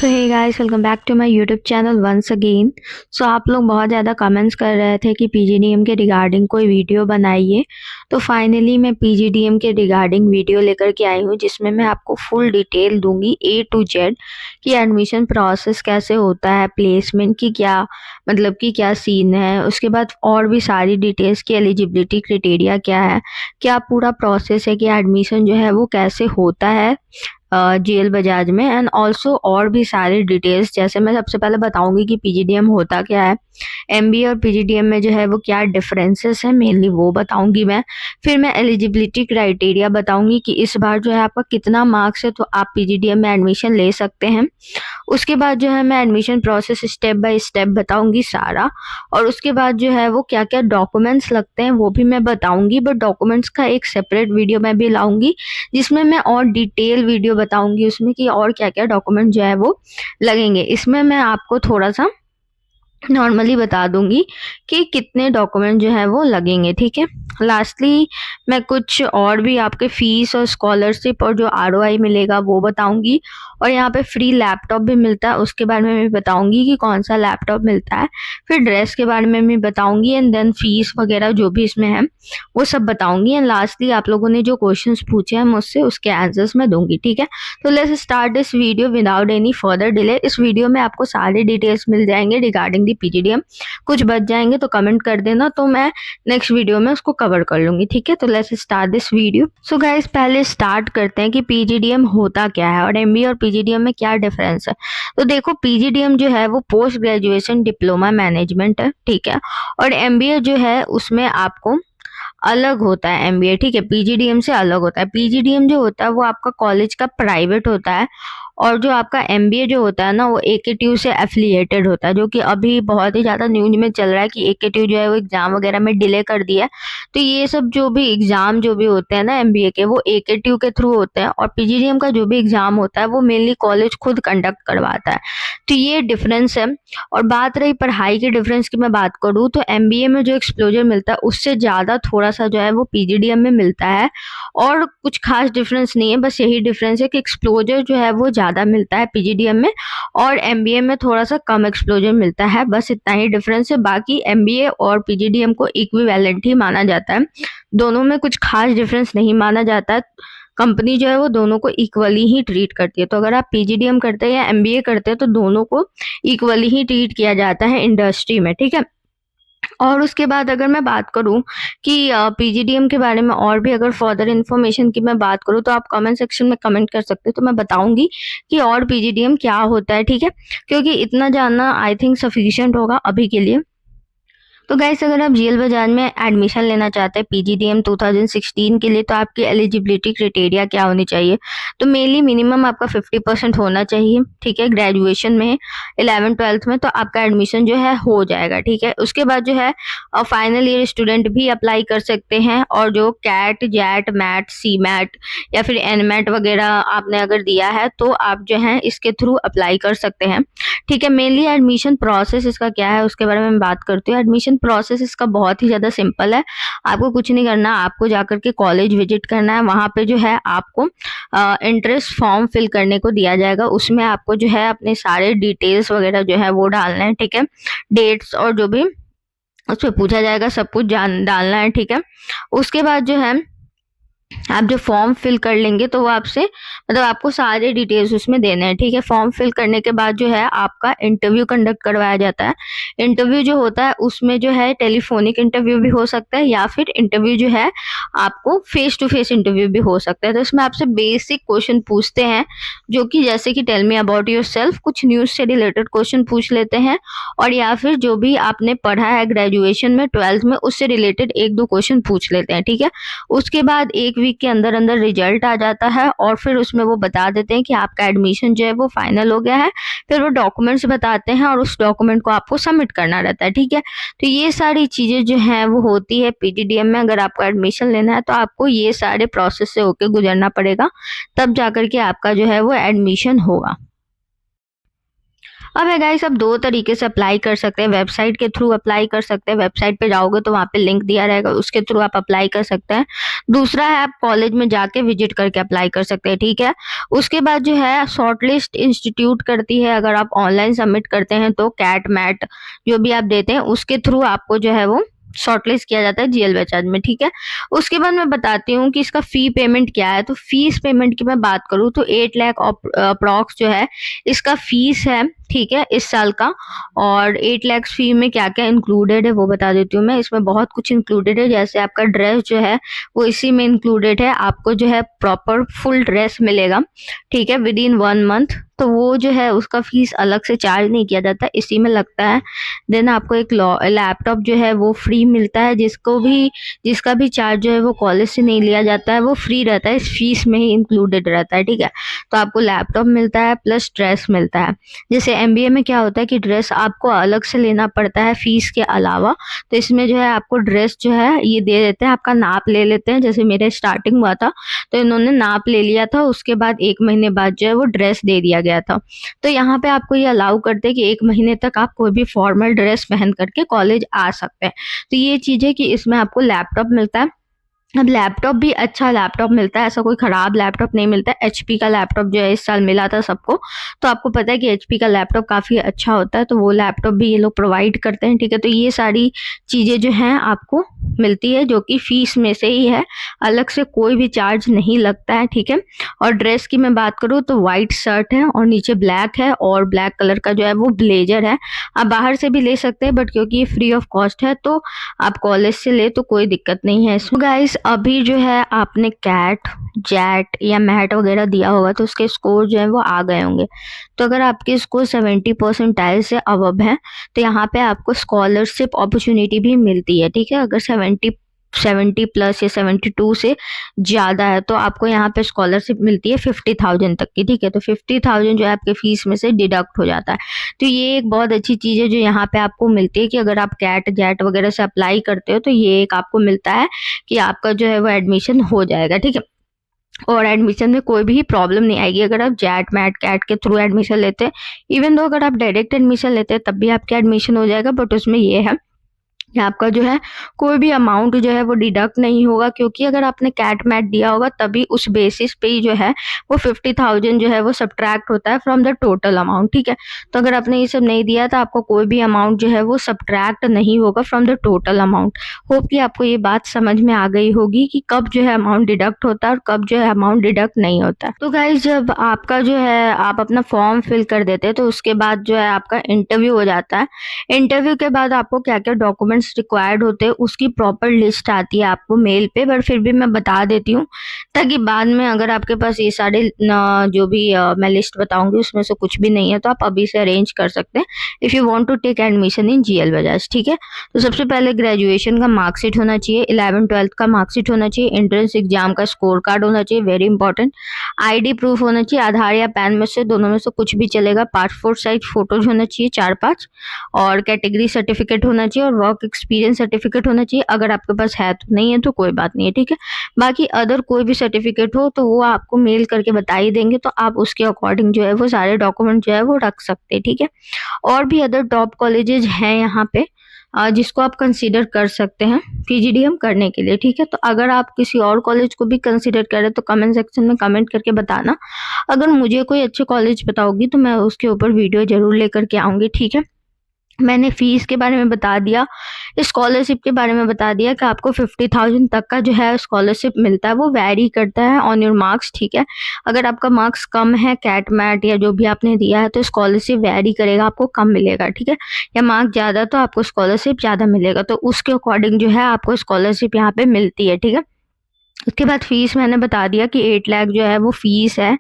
So hey guys, welcome back to my YouTube channel once again. So आप लोग बहुत ज़्यादा कमेंट्स कर रहे थे कि पीजीडीएम के रिगार्डिंग कोई वीडियो बनाइए। तो फाइनली मैं पीजीडीएम के रिगार्डिंग वीडियो लेकर के आई हूँ, जिसमें मैं आपको फुल डिटेल दूंगी A to Z कि एडमिशन प्रोसेस कैसे होता है, प्लेसमेंट की क्या मतलब कि क्या सीन है, उसके बाद और भी सारी डिटेल्स की एलिजिबिलिटी क्राइटेरिया क्या है, क्या पूरा प्रोसेस है कि एडमिशन जो है वो कैसे होता है जीएल बजाज में, एंड ऑल्सो और भी सारी डिटेल्स। जैसे मैं सबसे पहले बताऊंगी कि पीजीडीएम होता क्या है, एमबीए और पीजीडीएम में जो है वो क्या डिफरेंसेस है मेनली वो बताऊंगी मैं। फिर मैं एलिजिबिलिटी क्राइटेरिया बताऊंगी कि इस बार जो है आपका कितना मार्क्स है तो आप पीजीडीएम में एडमिशन ले सकते हैं। उसके बाद जो है मैं admission process step by step बताऊंगी सारा, और उसके बाद जो है वो क्या क्या डॉक्यूमेंट्स लगते हैं वो भी मैं बताऊंगी। बट डॉक्यूमेंट्स का एक सेपरेट वीडियो मैं भी लाऊंगी, जिसमें मैं और डिटेल वीडियो बताऊंगी उसमें कि और क्या क्या डॉक्यूमेंट जो है वो लगेंगे। इसमें मैं आपको थोड़ा सा नॉर्मली बता दूंगी कि कितने डॉक्यूमेंट जो है वो लगेंगे, ठीक है। लास्टली मैं कुछ और भी आपके फीस और स्कॉलरशिप और जो आरओआई मिलेगा वो बताऊंगी, और यहाँ पे फ्री लैपटॉप भी मिलता है उसके बारे में भी बताऊंगी कि कौन सा लैपटॉप मिलता है। फिर ड्रेस के बारे में भी बताऊंगी, एंड देन फीस वगैरह जो भी इसमें है वो सब बताऊंगी। एंड लास्टली आप लोगों ने जो क्वेश्चंस पूछे हैं मुझसे उसके आंसर्स मैं दूंगी, ठीक है। तो let's start this video without any further delay. इस वीडियो में आपको सारे डिटेल्स मिल जाएंगे रिगार्डिंग दी पीजीडीएम। कुछ बच जाएंगे तो कमेंट कर देना, तो मैं नेक्स्ट वीडियो में उसको कवर कर लूंगी, ठीक है। तो let's start this video. So guys, पहले स्टार्ट करते हैं कि पीजीडीएम होता क्या है और एमबीए और पीजीडीएम में क्या डिफरेंस है। तो देखो, पीजीडीएम जो है वो पोस्ट ग्रेजुएशन डिप्लोमा मैनेजमेंट है, ठीक है। और एमबीए जो है उसमें आपको अलग होता है एमबीए, ठीक है, पीजीडीएम से अलग होता है। पीजीडीएम जो होता है वो आपका कॉलेज का प्राइवेट होता है, और जो आपका एमबीए जो होता है ना वो एकेटीयू से एफिलिएटेड होता है, जो कि अभी बहुत ही ज़्यादा न्यूज में चल रहा है कि एकेटीयू जो है वो एग्जाम वगैरह में डिले कर दिया है। तो ये सब जो भी एग्जाम जो भी होते हैं ना एमबीए के, वो एकेटीयू के थ्रू होते हैं, और पीजीडीएम का जो भी एग्जाम होता है वो मेनली कॉलेज खुद कंडक्ट करवाता है। तो ये डिफरेंस है। और बात रही पढ़ाई के डिफरेंस की मैं बात करूँ तो एमबीए में जो एक्सप्लोजर मिलता है उससे ज़्यादा थोड़ा सा जो है वो पीजीडीएम में मिलता है, और कुछ खास डिफरेंस नहीं है, बस यही डिफरेंस है कि एक्सप्लोजर जो है वो ज़्यादा मिलता है पीजीडीएम में, और एमबीए में थोड़ा सा कम एक्सप्लोजर मिलता है। बस इतना ही डिफरेंस है, बाकी एमबीए और पीजीडीएम को इक्विवेलेंट ही माना जाता है। दोनों में कुछ खास डिफरेंस नहीं माना जाता है। कंपनी जो है वो दोनों को इक्वली ही ट्रीट करती है। तो अगर आप पीजीडीएम करते हैं या एमबीए करते हैं तो दोनों को इक्वली ही ट्रीट किया जाता है इंडस्ट्री में, ठीक है। और उसके बाद अगर मैं बात करूं कि पीजीडीएम के बारे में और भी अगर फर्दर इन्फॉर्मेशन की मैं बात करूं तो आप कमेंट सेक्शन में कमेंट कर सकते हो, तो मैं बताऊंगी कि और पीजीडीएम क्या होता है, ठीक है, क्योंकि इतना जानना आई थिंक सफिशिएंट होगा अभी के लिए। तो गाइस, अगर आप जीएल बजाज में एडमिशन लेना चाहते हैं पीजीडीएम 2016 के लिए, तो आपकी एलिजिबिलिटी क्राइटेरिया क्या होनी चाहिए। तो मेनली मिनिमम आपका 50% होना चाहिए, ठीक है, ग्रेजुएशन में 11th-12th में, तो आपका एडमिशन जो है हो जाएगा, ठीक है। उसके बाद जो है फाइनल ईयर स्टूडेंट भी अप्लाई कर सकते हैं, और जो कैट जैट मैट सी मैट या फिर एनमैट वगैरह आपने अगर दिया है तो आप जो है इसके थ्रू अप्लाई कर सकते हैं, ठीक है। मेनली एडमिशन प्रोसेस इसका क्या है उसके बारे में मैं बात करती हूँ। एडमिशन प्रोसेस इसका बहुत ही ज़्यादा सिंपल है। आपको कुछ नहीं करना, आपको जाकर के कॉलेज विजिट करना है। वहाँ पे जो है आपको इंटरेस्ट फॉर्म फिल करने को दिया जाएगा। उसमें आपको जो है अपने सारे डिटेल्स वगैरह जो है वो डालना है, ठीक है, डेट्स और जो भी उसमें पूछा जाएगा सब कुछ डालना है, ठीक है। उसके बाद जो है आप जो फॉर्म फिल कर लेंगे तो वो आपसे मतलब आपको सारे डिटेल्स उसमें देने हैं, ठीक है। फॉर्म फिल करने के बाद जो है आपका इंटरव्यू कंडक्ट करवाया जाता है। इंटरव्यू जो होता है उसमें जो है टेलीफोनिक इंटरव्यू भी हो सकता है, या फिर इंटरव्यू जो है आपको फेस टू फेस इंटरव्यू भी हो सकता है। तो इसमें आपसे बेसिक क्वेश्चन पूछते हैं, जो कि जैसे कि टेल मी अबाउट योरसेल्फ, कुछ न्यूज से रिलेटेड क्वेश्चन पूछ लेते हैं, और या फिर जो भी आपने पढ़ा है ग्रेजुएशन में 12th में उससे रिलेटेड एक दो क्वेश्चन पूछ लेते हैं, ठीक है। उसके बाद एक वीक के अंदर अंदर रिजल्ट आ जाता है, और फिर उसमें वो बता देते हैं कि आपका एडमिशन जो है वो फाइनल हो गया है। फिर वो डॉक्यूमेंट्स बताते हैं, और उस डॉक्यूमेंट को आपको सबमिट करना रहता है, ठीक है। तो ये सारी चीजें जो हैं वो होती है पीजीडीएम में। अगर आपको एडमिशन लेना है तो आपको ये सारे प्रोसेस से होके गुजरना पड़ेगा, तब जाकर के आपका जो है वो एडमिशन होगा। अब है गाइस, आप 2 तरीके से अप्लाई कर सकते हैं। वेबसाइट के थ्रू अप्लाई कर सकते हैं, वेबसाइट पे जाओगे तो वहाँ पे लिंक दिया रहेगा, उसके थ्रू आप अप्लाई कर सकते हैं। दूसरा है आप कॉलेज में जाके विजिट करके अप्लाई कर सकते हैं, ठीक है। उसके बाद जो है शॉर्टलिस्ट इंस्टीट्यूट करती है, अगर आप ऑनलाइन सबमिट करते हैं तो कैट मैट जो भी आप देते हैं उसके थ्रू आपको जो है वो शॉर्टलिस्ट किया जाता है जीएल बजाज में, ठीक है। उसके बाद मैं बताती हूँ कि इसका फी पेमेंट क्या है। तो फीस पेमेंट की मैं बात करूँ तो 8 लाख अप्रॉक्स जो है इसका फीस है, ठीक है, इस साल का। और 8 लाख फी में क्या क्या इंक्लूडेड है वो बता देती हूँ मैं। इसमें बहुत कुछ इंक्लूडेड है, जैसे आपका ड्रेस जो है वो इसी में इंक्लूडेड है। आपको जो है प्रॉपर फुल ड्रेस मिलेगा, ठीक है, विद इन 1 मंथ। तो वो जो है उसका फीस अलग से चार्ज नहीं किया जाता, इसी में लगता है। देन आपको एक लैपटॉप जो है वो फ्री मिलता है, जिसका भी चार्ज जो है वो कॉलेज से नहीं लिया जाता है, वो फ्री रहता है, इस फीस में ही इंक्लूडेड रहता है, ठीक है। तो आपको लैपटॉप मिलता है प्लस ड्रेस मिलता है। जैसे एमबीए में क्या होता है कि ड्रेस आपको अलग से लेना पड़ता है फीस के अलावा, तो इसमें जो है आपको ड्रेस जो है ये दे देते हैं, आपका नाप ले लेते हैं। जैसे मेरे स्टार्टिंग हुआ था तो इन्होंने नाप ले लिया था, उसके बाद 1 महीने बाद जो है वो ड्रेस दे दिया गया था। तो यहाँ पे आपको ये अलाउ करते हैं कि 1 महीने तक आप कोई भी फॉर्मल ड्रेस पहन करके कॉलेज आ सकते हैं। तो ये चीज़ है कि इसमें आपको लैपटॉप मिलता है। अब लैपटॉप भी अच्छा लैपटॉप मिलता है, ऐसा कोई खराब लैपटॉप नहीं मिलता है। एचपी का लैपटॉप जो है इस साल मिला था सबको, तो आपको पता है कि एचपी का लैपटॉप काफ़ी अच्छा होता है, तो वो लैपटॉप भी ये लोग प्रोवाइड करते हैं, ठीक है। तो ये सारी चीज़ें जो हैं आपको मिलती है, जो कि फीस में से ही है, अलग से कोई भी चार्ज नहीं लगता है, ठीक है। और ड्रेस की मैं बात करूँ तो वाइट शर्ट है और नीचे ब्लैक है, और ब्लैक कलर का जो है वो ब्लेजर है। आप बाहर से भी ले सकते हैं, बट क्योंकि ये फ्री ऑफ कॉस्ट है तो आप कॉलेज से ले तो कोई दिक्कत नहीं है इसमें। गाइस, अभी जो है आपने कैट, जैट या मैट वगैरह दिया होगा तो उसके स्कोर जो है वो आ गए होंगे। तो अगर आपके स्कोर 70 परसेंटाइल से अबव है तो यहाँ पे आपको स्कॉलरशिप अपॉर्चुनिटी भी मिलती है, ठीक है। अगर 70 प्लस या 72 से ज़्यादा है तो आपको यहाँ पे स्कॉलरशिप मिलती है 50,000 तक की, ठीक है। तो 50,000 जो है आपके फीस में से डिडक्ट हो जाता है। तो ये एक बहुत अच्छी चीज़ है जो यहाँ पे आपको मिलती है कि अगर आप कैट जैट वगैरह से अप्लाई करते हो तो ये एक आपको मिलता है कि आपका जो है वो एडमिशन हो जाएगा, ठीक है। और एडमिशन में कोई भी प्रॉब्लम नहीं आएगी अगर आप जैट मैट कैट के थ्रू एडमिशन लेते हैं। इवन दो अगर आप डायरेक्ट एडमिशन लेते हैं तब भी आपका एडमिशन हो जाएगा, बट उसमें ये है कि आपका जो है कोई भी अमाउंट जो है वो डिडक्ट नहीं होगा, क्योंकि अगर आपने कैट मैट दिया होगा तभी उस बेसिस पे ही जो है वो 50,000 जो है वो सब्ट्रैक्ट होता है फ्रॉम द टोटल अमाउंट, ठीक है। तो अगर आपने ये सब नहीं दिया तो आपको कोई भी अमाउंट जो है वो सब्ट्रैक्ट नहीं होगा from the total amount. Hope कि आपको ये बात समझ में आ गई होगी कि कब जो है अमाउंट डिडक्ट होता है और कब जो है अमाउंट डिडक्ट नहीं होता है। तो गाइज, जब आपका जो है आप अपना फॉर्म फिल कर देते हैं तो उसके बाद जो है आपका इंटरव्यू हो जाता है। इंटरव्यू के बाद आपको क्या क्या डॉक्यूमेंट्स रिक्वायर्ड होते हैं उसकी प्रॉपर लिस्ट आती है आपको मेल पे, बट फिर भी मैं बता देती हूँ ताकि बाद में अगर आपके पास ये सारे जो भी मैं लिस्ट बताऊंगी उसमें से कुछ भी नहीं है तो आप अभी से अरेंज कर सकते हैं if you want to take admission in GL Bajaj, ठीक है। तो सबसे पहले ग्रेजुएशन का मार्कशीट होना चाहिए, 11-12 का मार्कशीट होना चाहिए, एंट्रेंस एग्जाम का स्कोर कार्ड होना चाहिए, वेरी इंपॉर्टेंट। आईडी प्रूफ होना चाहिए, आधार या पैन में से दोनों में से कुछ भी चलेगा। पासपोर्ट साइज फोटोज होना चाहिए 4-5, और कैटेगरी सर्टिफिकेट होना चाहिए, और वर्क एक्सपीरियंस सर्टिफिकेट होना चाहिए। अगर आपके पास है तो, नहीं है तो कोई बात नहीं है, ठीक है। बाकी अदर कोई भी सर्टिफिकेट हो तो वो आपको मेल करके बता ही देंगे, तो आप उसके अकॉर्डिंग जो है वो सारे डॉक्यूमेंट जो है वो रख सकते हैं, ठीक है। और भी अदर टॉप कॉलेजेस हैं यहाँ पे जिसको आप कंसीडर कर सकते हैं पीजीडीएम करने के लिए, ठीक है। तो अगर आप किसी और कॉलेज को भी कंसीडर करें तो कमेंट सेक्शन में कमेंट करके बताना। अगर मुझे कोई अच्छे कॉलेज बताओगी तो मैं उसके ऊपर वीडियो जरूर लेकर के आऊँगी, ठीक है। मैंने फीस के बारे में बता दिया, स्कॉलरशिप के बारे में बता दिया कि आपको 50,000 तक का जो है स्कॉलरशिप मिलता है, वो वैरी करता है ऑन योर मार्क्स, ठीक है। अगर आपका मार्क्स कम है कैट मैट या जो भी आपने दिया है तो स्कॉलरशिप वैरी करेगा, आपको कम मिलेगा, ठीक है। या मार्क्स ज़्यादा तो आपको स्कॉलरशिप ज़्यादा मिलेगा, तो उसके अकॉर्डिंग जो है आपको स्कॉलरशिप यहाँ पे मिलती है, ठीक है। उसके बाद फीस मैंने बता दिया कि 8 लाख जो है वो फीस है।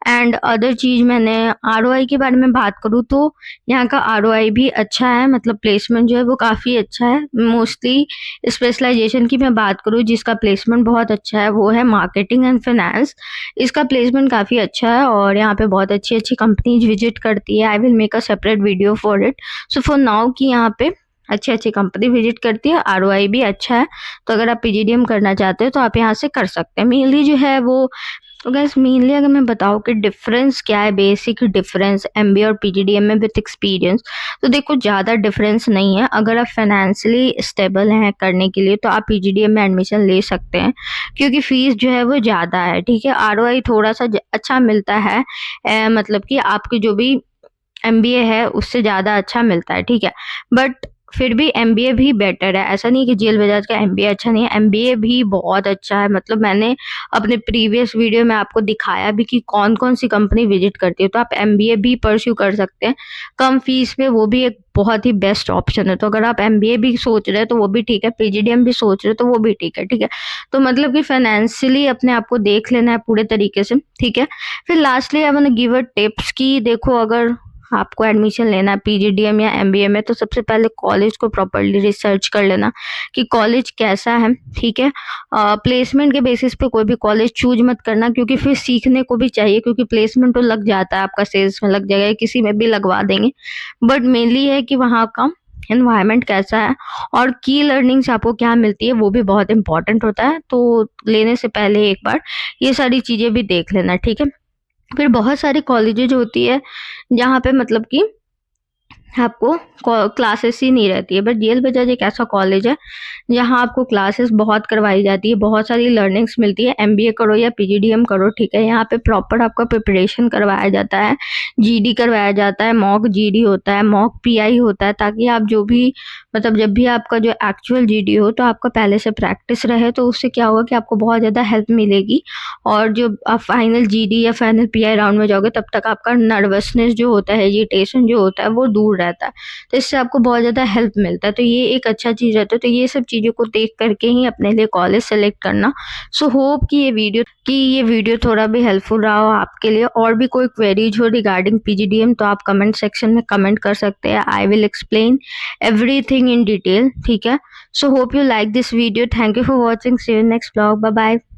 एंड अदर चीज़ मैंने आरओआई के बारे में बात करूँ तो यहाँ का आरओआई भी अच्छा है, मतलब प्लेसमेंट जो है वो काफ़ी अच्छा है। मोस्टली स्पेशलाइजेशन की मैं बात करूँ जिसका प्लेसमेंट बहुत अच्छा है वो है मार्केटिंग एंड फाइनेंस। इसका प्लेसमेंट काफ़ी अच्छा है और यहाँ पे बहुत अच्छी अच्छी कंपनीज विजिट करती है। I will make a separate video for it. So for now कि यहाँ पे अच्छी अच्छी कंपनी विजिट करती है, आरओआई भी अच्छा है। तो अगर आप पीजीडीएम करना चाहते हो तो आप यहाँ से कर सकते हैं। मेनली जो है वो तो गाइस मेनली अगर मैं बताऊँ कि डिफरेंस क्या है, बेसिक डिफरेंस एमबीए और पीजीडीएम में विद एक्सपीरियंस, तो देखो ज़्यादा डिफरेंस नहीं है। अगर आप फाइनेंशियली स्टेबल हैं करने के लिए तो आप पीजीडीएम में एडमिशन ले सकते हैं, क्योंकि फीस जो है वो ज़्यादा है, ठीक है। आरओआई थोड़ा सा अच्छा मिलता है, मतलब कि आपकी जो भी एमबीए है उससे ज़्यादा अच्छा मिलता है, ठीक है। बट फिर भी एमबीए भी बेटर है, ऐसा नहीं कि जेल बजाज का एमबीए अच्छा नहीं है, एमबीए भी बहुत अच्छा है। मतलब मैंने अपने प्रीवियस वीडियो में आपको दिखाया भी कि कौन कौन सी कंपनी विजिट करती है, तो आप एमबीए भी परस्यू कर सकते हैं कम फीस में, वो भी एक बहुत ही बेस्ट ऑप्शन है। तो अगर आप एमबीए भी सोच रहे हैं तो वो भी ठीक है, पीजीडीएम भी सोच रहे हैं तो वो भी ठीक है, ठीक है। तो मतलब कि फाइनेंशियली अपने आप को देख लेना है पूरे तरीके से, ठीक है। फिर lastly I want to give a tips कि देखो, अगर आपको एडमिशन लेना है पीजीडीएम या एमबीए में, तो सबसे पहले कॉलेज को प्रॉपर्ली रिसर्च कर लेना कि कॉलेज कैसा है, ठीक है। प्लेसमेंट के बेसिस पे कोई भी कॉलेज चूज मत करना, क्योंकि फिर सीखने को भी चाहिए, क्योंकि प्लेसमेंट तो लग जाता है, आपका सेल्स में लग जाएगा, किसी में भी लगवा देंगे। बट मेनली है कि वहाँ का एनवायरनमेंट कैसा है और की लर्निंग्स आपको क्या मिलती है, वो भी बहुत इंपॉर्टेंट होता है। तो लेने से पहले एक बार ये सारी चीज़ें भी देख लेना, ठीक है। फिर बहुत सारी कॉलेजेज होती है जहाँ पे मतलब कि आपको क्लासेस ही नहीं रहती है, बट जेल बजाज एक ऐसा कॉलेज है जहाँ आपको क्लासेस बहुत करवाई जाती है, बहुत सारी लर्निंग्स मिलती है। एमबीए करो या पीजीडीएम करो, ठीक है, यहाँ पे प्रॉपर आपका प्रिपरेशन करवाया जाता है, जीडी करवाया जाता है, मॉक जीडी होता है, मॉक पीआई होता है, ताकि आप जो भी मतलब जब भी आपका जो एक्चुअल जीडी हो तो आपका पहले से प्रैक्टिस रहे, तो उससे क्या होगा कि आपको बहुत ज़्यादा हेल्प मिलेगी। और जो आप फाइनल जीडी या फाइनल पीआई राउंड में जाओगे तब तक आपका नर्वसनेस जो होता है, हेजिटेशन जो होता है, वो दूर रहता है, तो इससे आपको बहुत ज़्यादा हेल्प मिलता है। तो ये एक अच्छा चीज़ रहता है। तो ये सब चीज़ों को देख करके ही अपने लिए कॉलेज सेलेक्ट करना। सो होप कि ये वीडियो थोड़ा भी हेल्पफुल रहा हो आपके लिए। और भी कोई क्वेरीज हो रिगार्डिंग पीजीडीएम तो आप कमेंट सेक्शन में कमेंट कर सकते हैं। I will explain everything in detail, ठीक है। So hope you like this video. Thank you for watching. See you next blog. Bye bye.